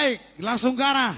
Baik, langsung ke arah.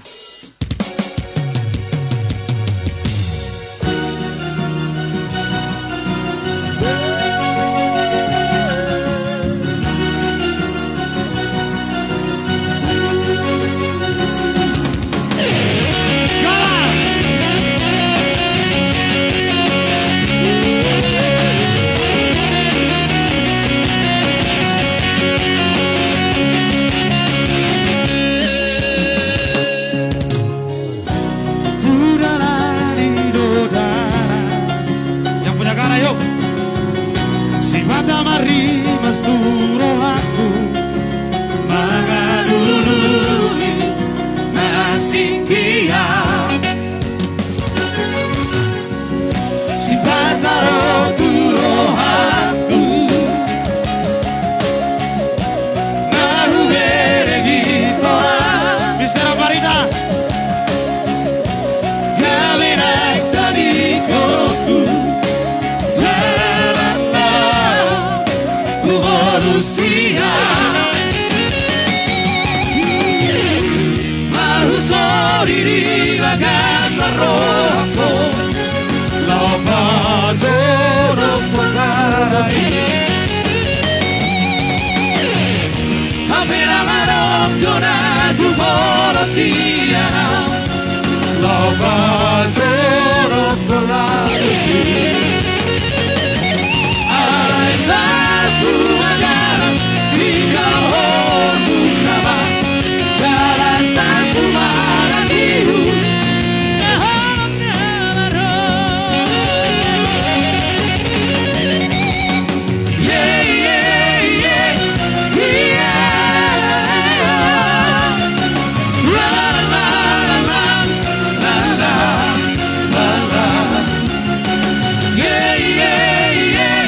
Mari mas duro aku mengalului masih dia si pataro duro aku nahu bere gitu Mister Aparita kalinak tadi koku Lucia Marusori di la casa rojo Lo pagoro pagare Appena marocchiona tu volo sia Lo pagoro pagare Satu magaram tiga orang nama salah satu marah biru yeah yeah yeah yeah la la la la la la la la yeah yeah yeah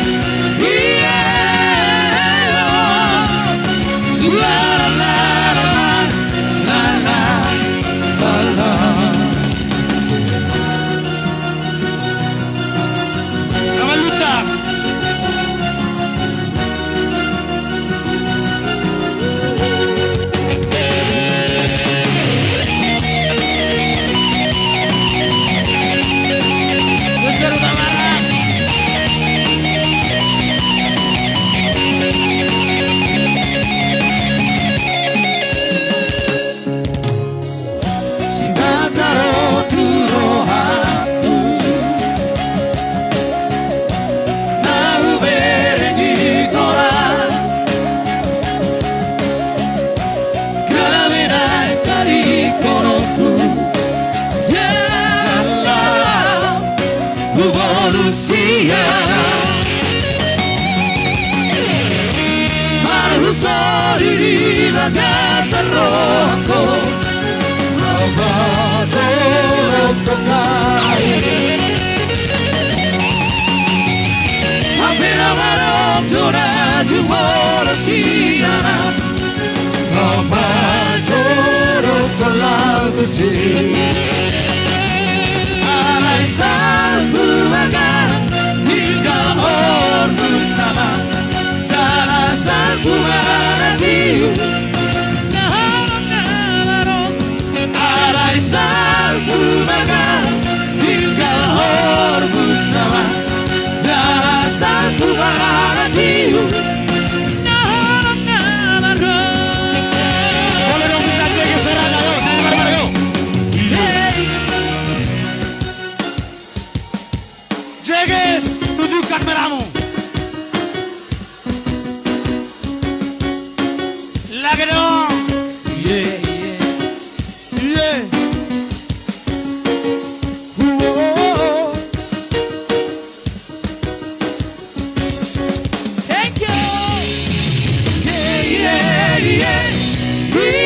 Lucia Marusori di la casa rojo Lo pagoro pagare Appena marocchiona tu volo sia Lo pagoro pagare Satu magaram tiga orang nama salah satu marah biru alai satu magaram tiga orang nama salah satu marah biru boleh dong kita cek serang ayo bareng-bareng yuk. Jeges, tunjukkan merahmu. Lagi dong. yeah Yeah. Whoa. Thank you. Yeah, yeah, yeah.